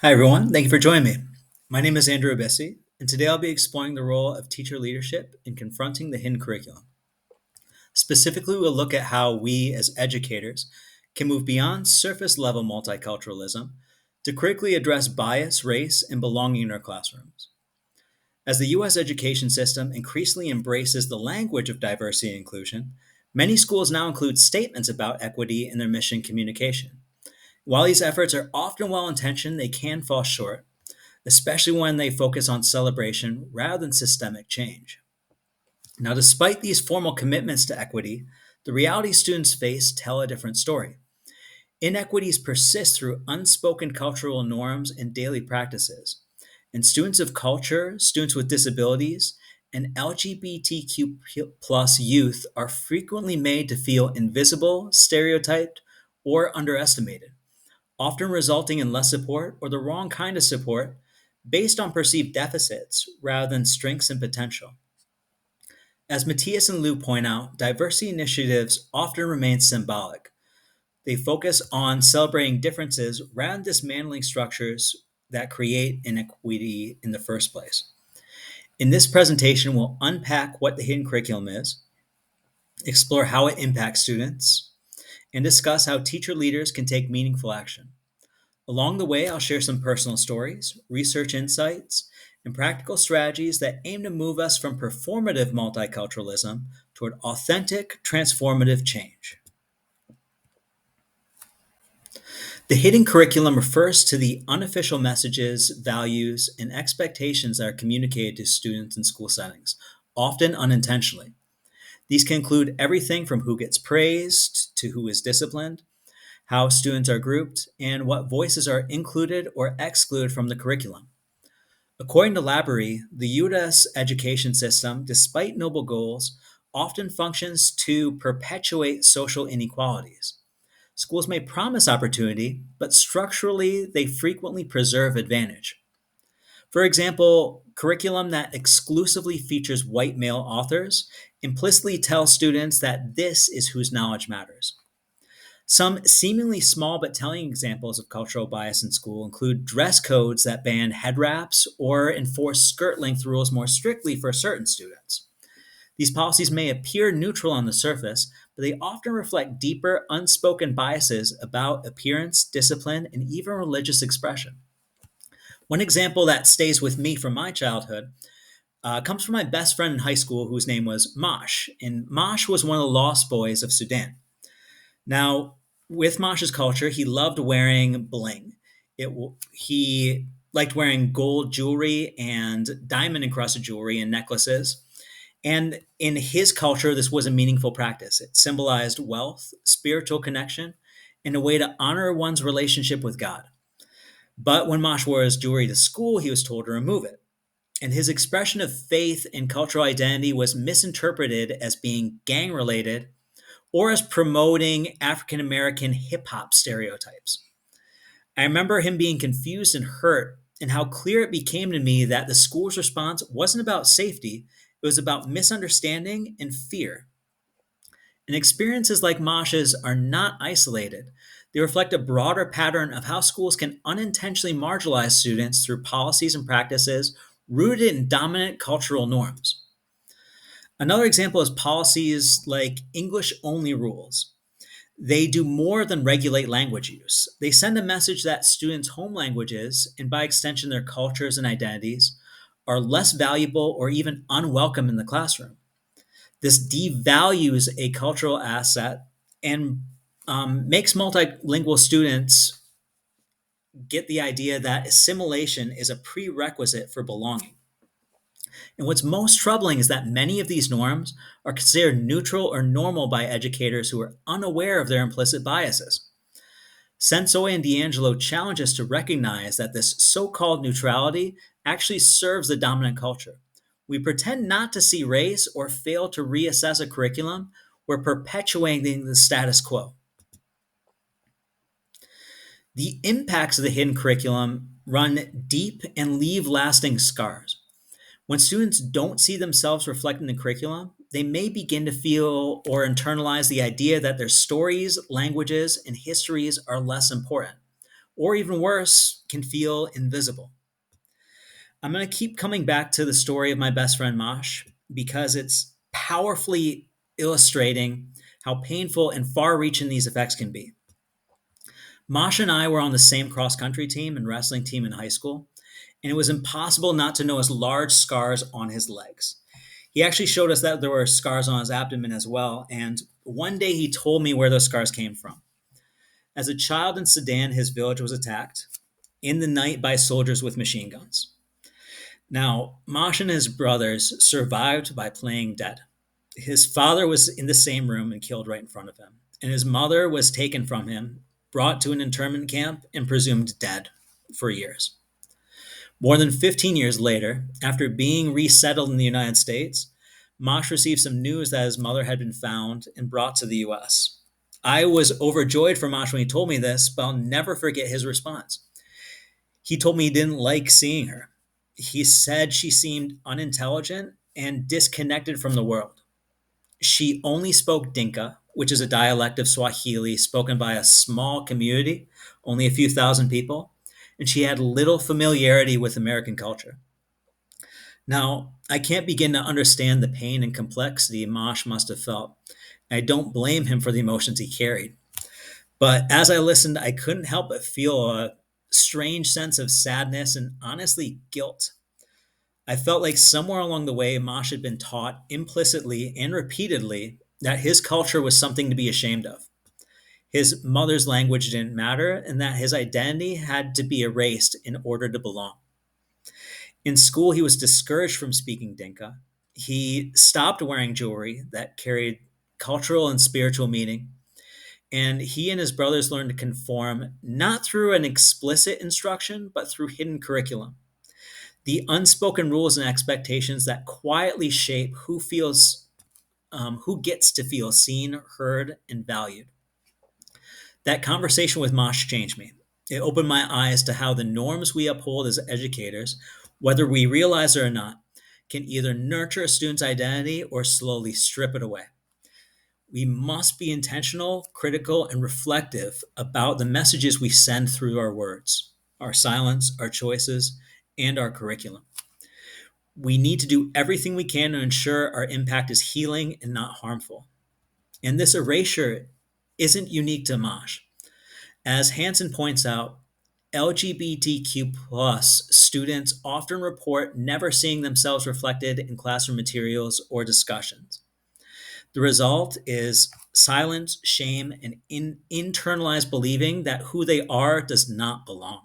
Hi, everyone. Thank you for joining me. My name is Andrew Abissi, and today I'll be exploring the role of teacher leadership in confronting the hidden curriculum. Specifically, we'll look at how we, as educators, can move beyond surface level multiculturalism to critically address bias, race, and belonging in our classrooms. As the U.S. education system increasingly embraces the language of diversity and inclusion, many schools now include statements about equity in their mission communication. While these efforts are often well intentioned, they can fall short, especially when they focus on celebration rather than systemic change. Now, despite these formal commitments to equity, the reality students face tell a different story. Inequities persist through unspoken cultural norms and daily practices. And students of culture, students with disabilities, and LGBTQ plus youth are frequently made to feel invisible, stereotyped, or underestimated, often resulting in less support or the wrong kind of support based on perceived deficits rather than strengths and potential. As Matthias and Lou point out, diversity initiatives often remain symbolic. They focus on celebrating differences rather than dismantling structures that create inequity in the first place. In this presentation, we'll unpack what the hidden curriculum is, explore how it impacts students, and discuss how teacher leaders can take meaningful action. Along the way, I'll share some personal stories, research insights, and practical strategies that aim to move us from performative multiculturalism toward authentic, transformative change. The hidden curriculum refers to the unofficial messages, values, and expectations that are communicated to students in school settings, often unintentionally. These can include everything from who gets praised to who is disciplined, how students are grouped, and what voices are included or excluded from the curriculum. According to Laborie, the U.S. education system, despite noble goals, often functions to perpetuate social inequalities. Schools may promise opportunity, but structurally, they frequently preserve advantage. For example, curriculum that exclusively features white male authors implicitly tells students that this is whose knowledge matters. Some seemingly small but telling examples of cultural bias in school include dress codes that ban head wraps or enforce skirt length rules more strictly for certain students. These policies may appear neutral on the surface, but they often reflect deeper, unspoken biases about appearance, discipline, and even religious expression. One example that stays with me from my childhood comes from my best friend in high school, whose name was Mosh. And Mosh was one of the lost boys of Sudan. Now, with Mosh's culture, he loved wearing bling. He liked wearing gold jewelry and diamond encrusted jewelry and necklaces. And in his culture, this was a meaningful practice. It symbolized wealth, spiritual connection, and a way to honor one's relationship with God. But when Mosh wore his jewelry to school, he was told to remove it. And his expression of faith and cultural identity was misinterpreted as being gang related or as promoting African American hip hop stereotypes. I remember him being confused and hurt, and how clear it became to me that the school's response wasn't about safety, it was about misunderstanding and fear. And experiences like Mosh's are not isolated. They reflect a broader pattern of how schools can unintentionally marginalize students through policies and practices rooted in dominant cultural norms. Another example is policies like English only rules. They do more than regulate language use. They send a message that students' home languages, and by extension their cultures and identities, are less valuable or even unwelcome in the classroom. This devalues a cultural asset and makes multilingual students get the idea that assimilation is a prerequisite for belonging. And what's most troubling is that many of these norms are considered neutral or normal by educators who are unaware of their implicit biases. Sensoy and D'Angelo challenge us to recognize that this so called neutrality actually serves the dominant culture. We pretend not to see race or fail to reassess a curriculum, we're perpetuating the status quo. The impacts of the hidden curriculum run deep and leave lasting scars. When students don't see themselves reflected in the curriculum, they may begin to feel or internalize the idea that their stories, languages, and histories are less important, or even worse, can feel invisible. I'm going to keep coming back to the story of my best friend Mosh because it's powerfully illustrating how painful and far reaching these effects can be. Mosh and I were on the same cross country team and wrestling team in high school, and it was impossible not to notice large scars on his legs. He actually showed us that there were scars on his abdomen as well, and one day he told me where those scars came from. As a child in Sudan, his village was attacked in the night by soldiers with machine guns. Now, Mosh and his brothers survived by playing dead. His father was in the same room and killed right in front of him, and his mother was taken from him, brought to an internment camp, and presumed dead for years. More than 15 years later, after being resettled in the United States, Mosh received some news that his mother had been found and brought to the U.S. I was overjoyed for Mosh when he told me this, but I'll never forget his response. He told me he didn't like seeing her. He said she seemed unintelligent and disconnected from the world. She only spoke Dinka, which is a dialect of Swahili spoken by a small community, only a few thousand people, and she had little familiarity with American culture. Now, I can't begin to understand the pain and complexity Mosh must have felt. I don't blame him for the emotions he carried. But as I listened, I couldn't help but feel a strange sense of sadness and honestly guilt. I felt like somewhere along the way, Mosh had been taught implicitly and repeatedly that his culture was something to be ashamed of. His mother's language didn't matter, and that his identity had to be erased in order to belong. In school, he was discouraged from speaking Dinka. He stopped wearing jewelry that carried cultural and spiritual meaning. And he and his brothers learned to conform not through an explicit instruction, but through hidden curriculum. The unspoken rules and expectations that quietly shape who gets to feel seen, heard, and valued. That conversation with Mosh changed me. It opened my eyes to how the norms we uphold as educators, whether we realize it or not, can either nurture a student's identity or slowly strip it away. We must be intentional, critical, and reflective about the messages we send through our words, our silence, our choices, and our curriculum. We need to do everything we can to ensure our impact is healing and not harmful. And this erasure isn't unique to Mosh. As Hansen points out, LGBTQ plus students often report never seeing themselves reflected in classroom materials or discussions. The result is silence, shame, and internalized believing that who they are does not belong.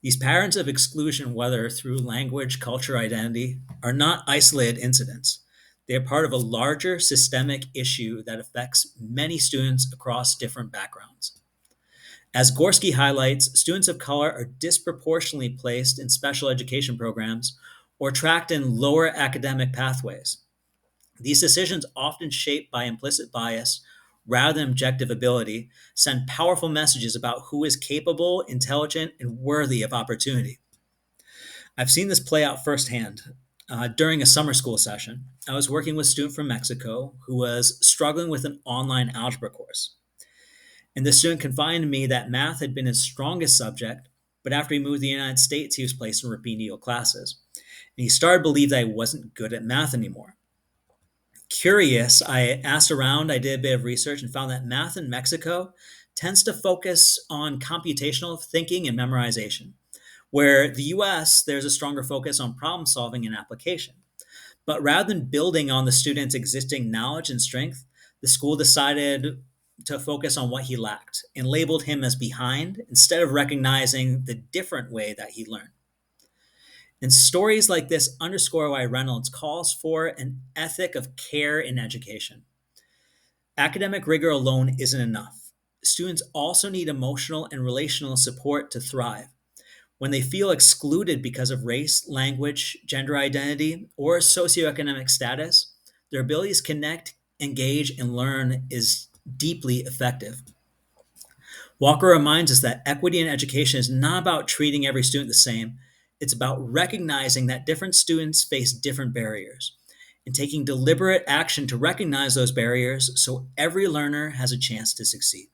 These patterns of exclusion, whether through language, culture, identity, are not isolated incidents. They are part of a larger systemic issue that affects many students across different backgrounds. As Gorski highlights, students of color are disproportionately placed in special education programs or tracked in lower academic pathways. These decisions, often shaped by implicit bias rather than objective ability, send powerful messages about who is capable, intelligent, and worthy of opportunity. I've seen this play out firsthand. During a summer school session, I was working with a student from Mexico who was struggling with an online algebra course. And the student confided to me that math had been his strongest subject, but after he moved to the United States, he was placed in remedial classes. And he started to believe that he wasn't good at math anymore. Curious, I asked around, I did a bit of research and found that math in Mexico tends to focus on computational thinking and memorization, where the US, there's a stronger focus on problem solving and application. But rather than building on the student's existing knowledge and strength, the school decided to focus on what he lacked and labeled him as behind instead of recognizing the different way that he learned. And stories like this underscore why Reynolds calls for an ethic of care in education. Academic rigor alone isn't enough. Students also need emotional and relational support to thrive. When they feel excluded because of race, language, gender identity, or socioeconomic status, their abilities to connect, engage, and learn is deeply effective. Walker reminds us that equity in education is not about treating every student the same. It's about recognizing that different students face different barriers and taking deliberate action to recognize those barriers so every learner has a chance to succeed.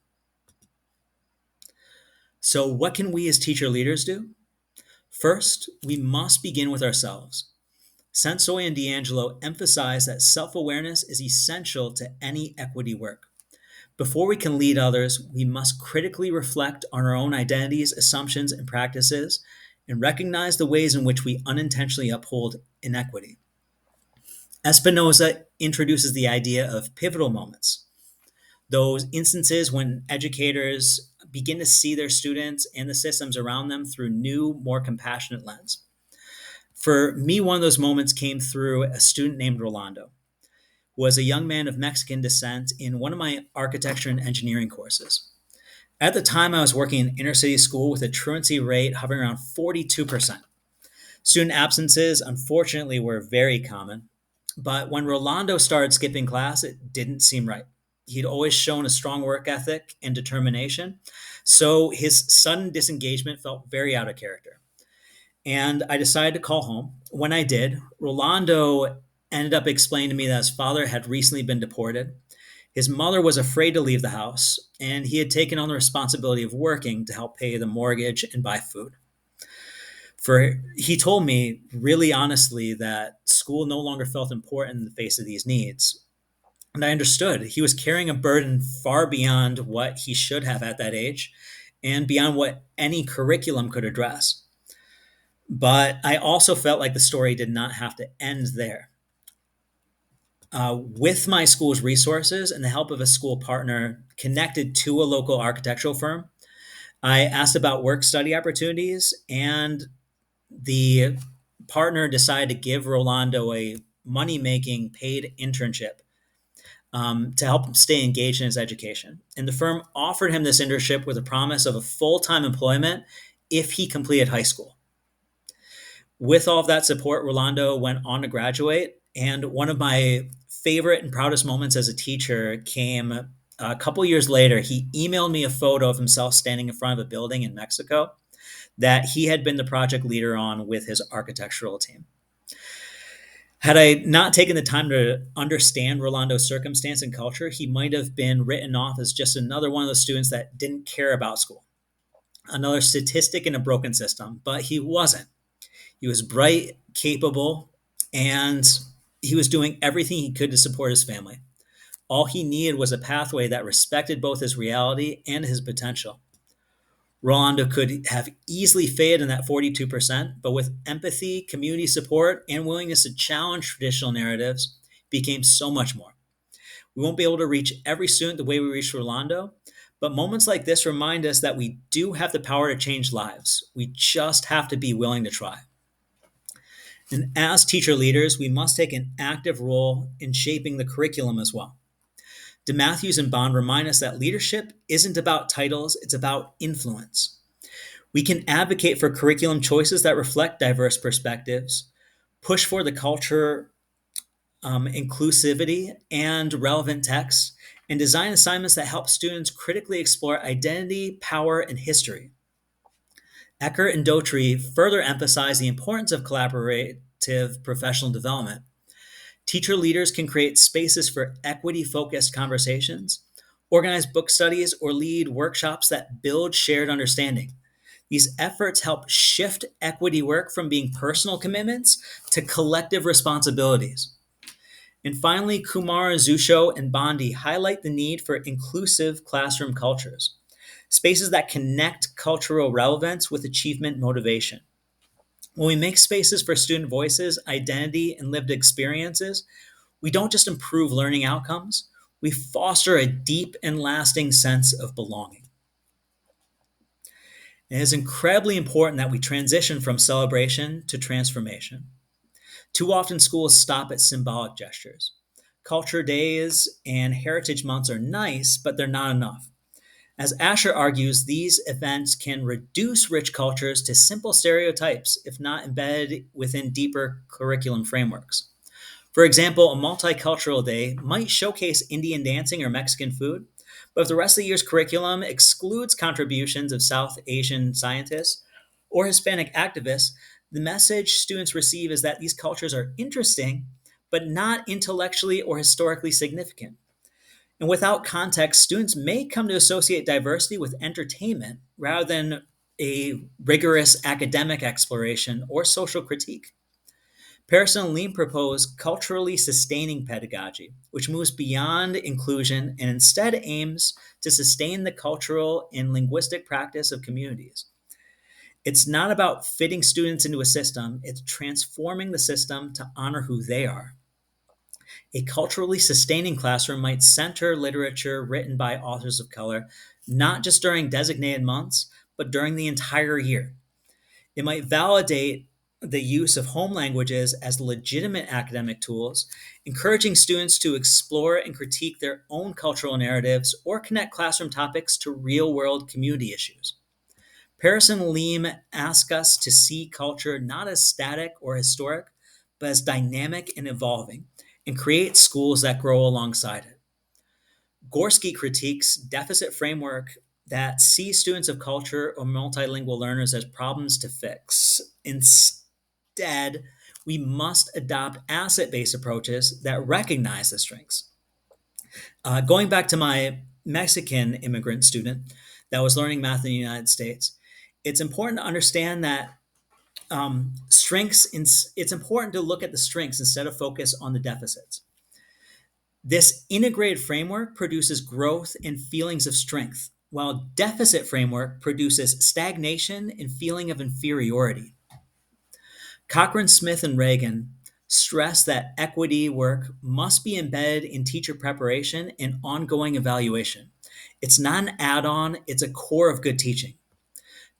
So, what can we as teacher leaders do? First, we must begin with ourselves. Sensoy and D'Angelo emphasize that self awareness is essential to any equity work. Before we can lead others, we must critically reflect on our own identities, assumptions, and practices, and recognize the ways in which we unintentionally uphold inequity. Espinoza introduces the idea of pivotal moments, those instances when educators begin to see their students and the systems around them through new, more compassionate lens. For me, one of those moments came through a student named Rolando, who was a young man of Mexican descent in one of my architecture and engineering courses. At the time, I was working in inner city school with a truancy rate hovering around 42%. Student absences, unfortunately, were very common. But when Rolando started skipping class, it didn't seem right. He'd always shown a strong work ethic and determination, so his sudden disengagement felt very out of character. And I decided to call home. When I did, Rolando ended up explaining to me that his father had recently been deported. His mother was afraid to leave the house, and he had taken on the responsibility of working to help pay the mortgage and buy food. For he told me really honestly that school no longer felt important in the face of these needs. And I understood he was carrying a burden far beyond what he should have at that age and beyond what any curriculum could address. But I also felt like the story did not have to end there. With my school's resources and the help of a school partner connected to a local architectural firm, I asked about work study opportunities, and the partner decided to give Rolando a money making paid internship to help him stay engaged in his education. And the firm offered him this internship with a promise of a full time employment if he completed high school. With all of that support, Rolando went on to graduate. And one of my favorite and proudest moments as a teacher came a couple years later. He emailed me a photo of himself standing in front of a building in Mexico that he had been the project leader on with his architectural team. Had I not taken the time to understand Rolando's circumstance and culture, he might have been written off as just another one of those students that didn't care about school, another statistic in a broken system. But he wasn't. He was bright, capable, and he was doing everything he could to support his family. All he needed was a pathway that respected both his reality and his potential. Rolando could have easily faded in that 42%, but with empathy, community support, and willingness to challenge traditional narratives, became so much more. We won't be able to reach every student the way we reached Rolando, but moments like this remind us that we do have the power to change lives. We just have to be willing to try. And as teacher leaders, we must take an active role in shaping the curriculum as well. DeMatthews and Bond remind us that leadership isn't about titles, it's about influence. We can advocate for curriculum choices that reflect diverse perspectives, push for the culture, inclusivity, and relevant texts, and design assignments that help students critically explore identity, power, and history. Eckert and Daughtry further emphasize the importance of collaborative professional development. Teacher leaders can create spaces for equity-focused conversations, organize book studies, or lead workshops that build shared understanding. These efforts help shift equity work from being personal commitments to collective responsibilities. And finally, Kumar, Zusho, and Bondi highlight the need for inclusive classroom cultures, spaces that connect cultural relevance with achievement motivation. When we make spaces for student voices, identity, and lived experiences, we don't just improve learning outcomes, we foster a deep and lasting sense of belonging. It is incredibly important that we transition from celebration to transformation. Too often, schools stop at symbolic gestures. Culture days and heritage months are nice, but they're not enough. As Asher argues, these events can reduce rich cultures to simple stereotypes, if not embedded within deeper curriculum frameworks. For example, a multicultural day might showcase Indian dancing or Mexican food, but if the rest of the year's curriculum excludes contributions of South Asian scientists or Hispanic activists, the message students receive is that these cultures are interesting, but not intellectually or historically significant. And without context, students may come to associate diversity with entertainment rather than a rigorous academic exploration or social critique. Pearson and Lean propose culturally sustaining pedagogy, which moves beyond inclusion and instead aims to sustain the cultural and linguistic practice of communities. It's not about fitting students into a system, it's transforming the system to honor who they are. A culturally sustaining classroom might center literature written by authors of color, not just during designated months, but during the entire year. It might validate the use of home languages as legitimate academic tools, encouraging students to explore and critique their own cultural narratives or connect classroom topics to real world community issues. Paris and Leem ask us to see culture not as static or historic, but as dynamic and evolving, and create schools that grow alongside it. Gorski critiques deficit framework that sees students of culture or multilingual learners as problems to fix. Instead, we must adopt asset-based approaches that recognize the strengths. Going back to my Mexican immigrant student that was learning math in the United States, it's important to understand that it's important to look at the strengths instead of focus on the deficits. This integrated framework produces growth and feelings of strength, while deficit framework produces stagnation and feeling of inferiority. Cochran-Smith and Reagan stress that equity work must be embedded in teacher preparation and ongoing evaluation. It's not an add-on, it's a core of good teaching.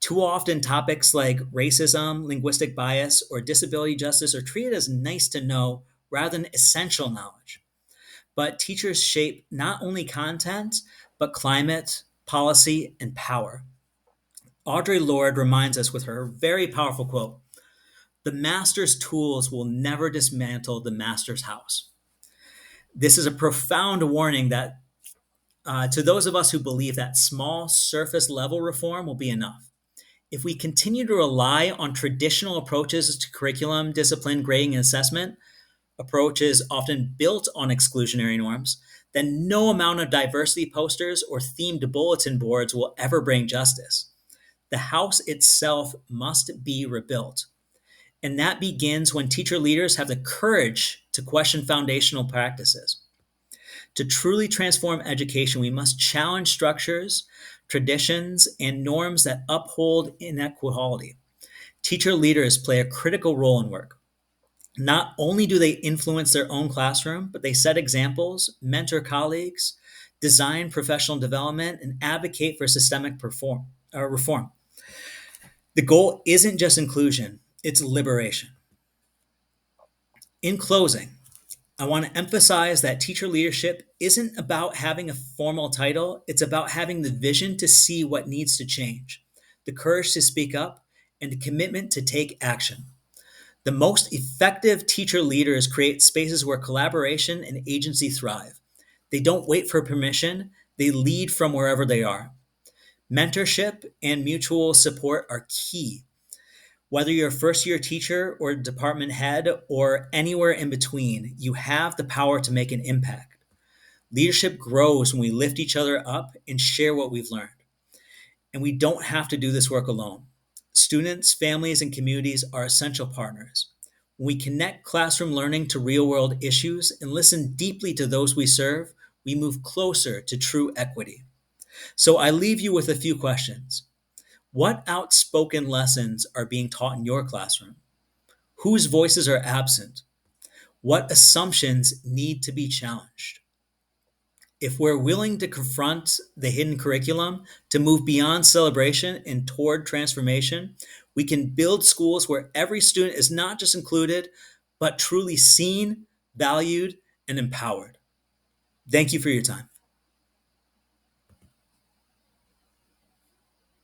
Too often, topics like racism, linguistic bias, or disability justice are treated as nice to know rather than essential knowledge. But teachers shape not only content, but climate, policy, and power. Audre Lorde reminds us with her very powerful quote: "The master's tools will never dismantle the master's house." This is a profound warning that to those of us who believe that small surface level reform will be enough. If we continue to rely on traditional approaches to curriculum, discipline, grading, and assessment, approaches often built on exclusionary norms, then no amount of diversity posters or themed bulletin boards will ever bring justice. The house itself must be rebuilt. And that begins when teacher leaders have the courage to question foundational practices. To truly transform education, we must challenge structures, traditions, and norms that uphold inequality. Teacher leaders play a critical role in work. Not only do they influence their own classroom, but they set examples, mentor colleagues, design professional development, and advocate for systemic reform. The goal isn't just inclusion, it's liberation. In closing, I want to emphasize that teacher leadership isn't about having a formal title, it's about having the vision to see what needs to change, the courage to speak up, and the commitment to take action. The most effective teacher leaders create spaces where collaboration and agency thrive. They don't wait for permission, they lead from wherever they are. Mentorship and mutual support are key. Whether you're a first year teacher or department head or anywhere in between, you have the power to make an impact. Leadership grows when we lift each other up and share what we've learned. And we don't have to do this work alone. Students, families, and communities are essential partners. When we connect classroom learning to real world issues and listen deeply to those we serve, we move closer to true equity. So I leave you with a few questions. What outspoken lessons are being taught in your classroom? Whose voices are absent? What assumptions need to be challenged? If we're willing to confront the hidden curriculum, to move beyond celebration and toward transformation, we can build schools where every student is not just included, but truly seen, valued, and empowered. Thank you for your time.